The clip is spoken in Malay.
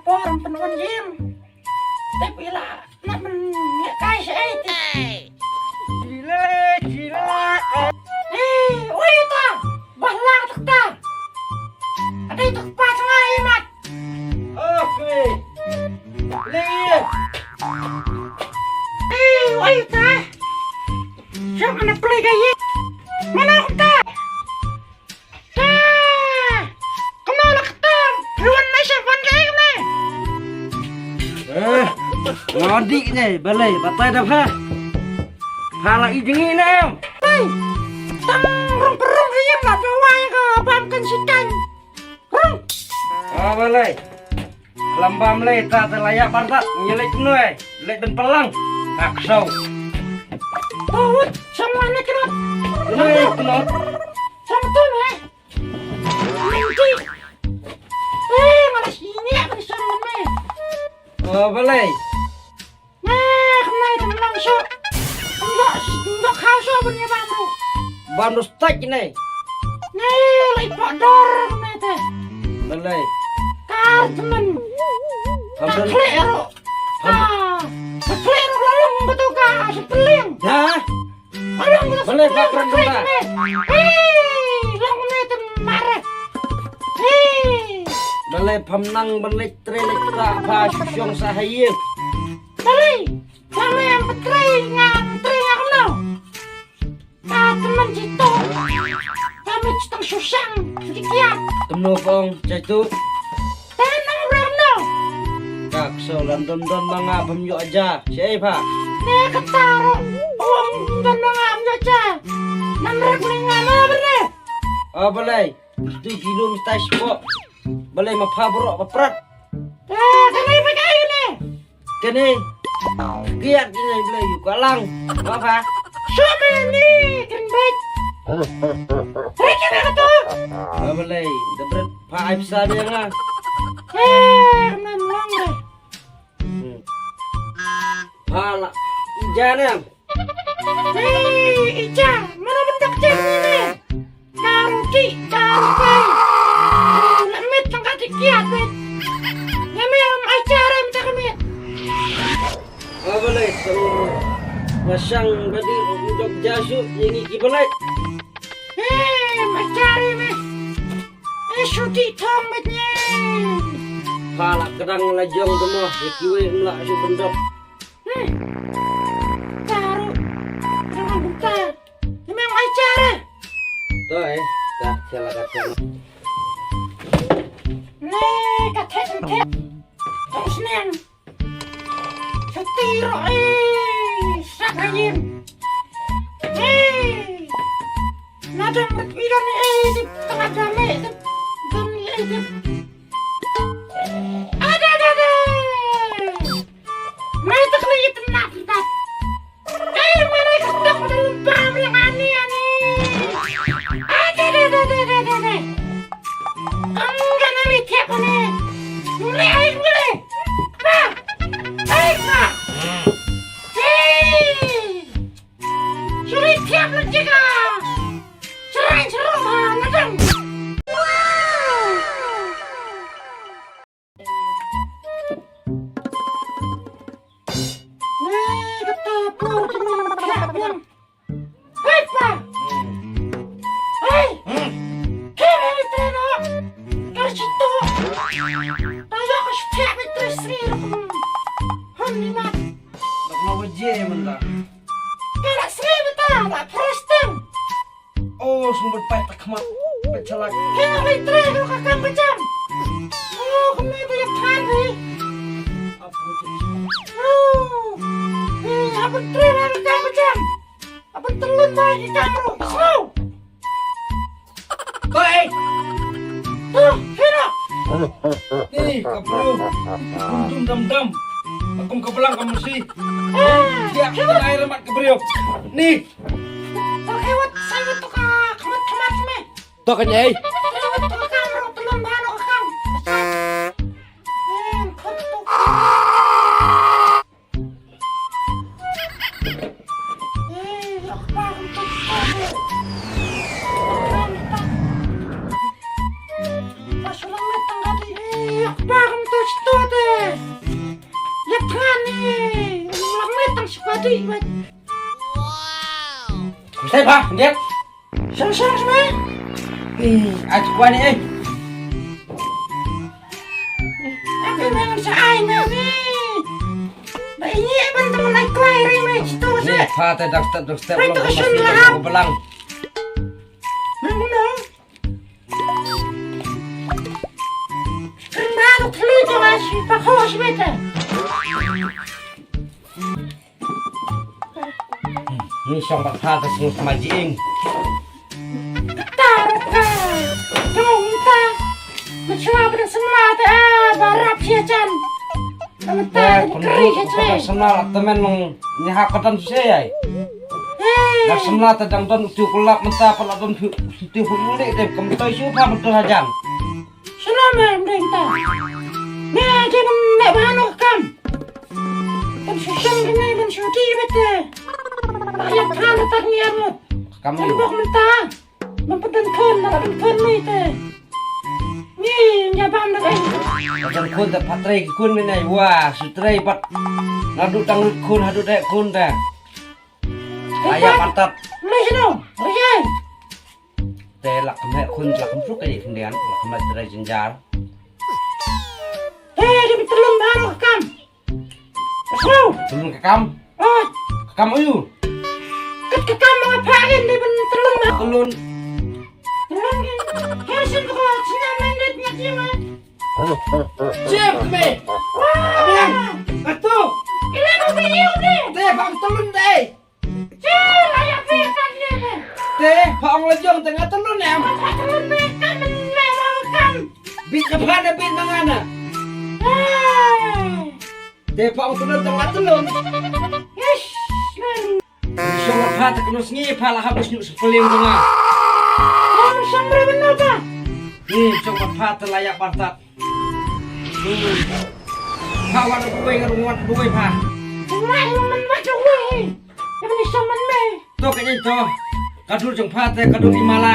orang penuan jim. Tapi lah nak menyak kai saya itu. Gila. Oi ta, bahlang tak ta. Ada itu pas ngai mat. Oke. Lihat. Oi ta. Siapa nak play gaya? Mana ta? Ngodik nih, balai, batai dah ha. Halak ijeng ini em. Hei, tang perung hiam nak bawang ke bamkan sikan. Rung. Balai. Lambam le tak terlayak pantat, nyelek nuai, lek dan pelang. Aksau. Tawut, sama ni kenap. Kenap. Sama tu ni. Nanti. Malas ini akan sama ni. Balai. Lok Ha punya bambu. Bambu stek nih. Lagi podor ni teh. Balai. Kau teman. Klero. Klero lalung betul kah? Sepeling. Hah? Lalung betul. Balai pakran kita. Lalung ni tu marah. Balai pemnang balai trelik tak pas syong sahayim. Balai. Sama yang petri ngantri aku no. Teman Cito. Kami citang susang sedikit. Temnopong jatuh. Tenang berano. Kak solan don mga pamyo aja. Siapa? Ni ketaro. Uang dan mga amjaja. Namrek ningan mana berne? Balai. 2 kilo mesti spot. Balai mapabrok paprat. Kanai pakai ni. Kene. Kiat kene balai yuk kalang. Apa? Siapa ni? Kenbek. Riki nak tu. Balai. Dapet paip sa dia nga. Memang ni. Hala. Ijanam. Ija, mana benda kecil ni? Karuti. Lamit tangkat kiat bet. Kami acara minta kami. Balai. Masang badi untuk jasuk yang iki balai. Macari me. Suti thong betnya. Hala kedang lajong semua. Ikiwe melak su bendok. Taruh. Jangan buka. Memang acara. Tu dah salah kata. Nih, kata. Terus neng. Setiro sakayim. Nadang berpiran di tengah dame. Ada. Mai tak lagi tenang kita. Mana kesedok pada lembam yang aneh. Ada. Enggak nanti tiap ni. Mulai air. Sulit tiap lagi kah? Seru nadang. Oh, sumber pahit tak kemat. Pecelak. Kena litre kalau kakak macam. Kena itu yang tadi. Apa litre kalau kakak macam? Apa telur bayi di kamar? Slow. Baik. Tuh, kena. Nih, kapro. Kuntum dam-dam. Akum kebelang kamu sih. Siap, kita air remat kebriok. Nih. Tuh kewat, saya tuh kemat me. Tuh kan nyai. Kewat tuh kamar, telur bahan kakak. Kutuk. Pasulang metang tadi. Paham tuh đi mà. Saya pa, lihat. Sang semua. Ayo kuat ni. Aku memang seai ni. Ini teman naik kelari itu Ni sih. pa te dak step Ay, belum ito, masih lahap. ko belang. Mana? Kenapa tuh itu masih pakos bete? Ni song pa te semua sama jing. Tarka, tungta, macam apa semua tak barap siacan. Dah Kering penduduk siacan. pada senal temen mong nyahak kodan susai. Dah senal tadang don tu kulap mentah pala don tu hulik dem kemtoy siapa betul hajan. Selamat mereka. Nah, dia nak bahan kam. Kan susah ni kan suci bete. Ayat kan tak niat. Kami Bok mentah. Mempedan kon, nak kon ni teh. Ni nyabam dah eh. dan kun te patrai kun menai wah sutrai pat ngadu tanglut kun hadu dek kun dah. Ayah pantat Mai sino. Oi. te lak me kun lak kempruk ai kendian lak kemat terai jenjar. Dia betelum bahan kam. Asal. Tulung ke kam, Oh, kam uyu. kat kam ngapain dia betelum. Tulun. Telum. Hasil ko senang menit dia mah. Cep me. Wah. Atu. Ini aku video ni. Te bang tulun deh. Cil, ayah fikir dia deh. Te bang lejong tengah tulun em. Betelum mereka memang kam. Bit kepana bit mangana. Te bang tulun tengah tulun. Yes. Syawat phat kenus ngi phala habis nyuk sepeling tengah. Kamu sampai benar tak? Ni syawat phat layak pantat. Kawan gue ngerungat gue pa. Cuma yang membaca gue. Yang bisa menme. To kayaknya to. Kadul jeng phat kadul imala.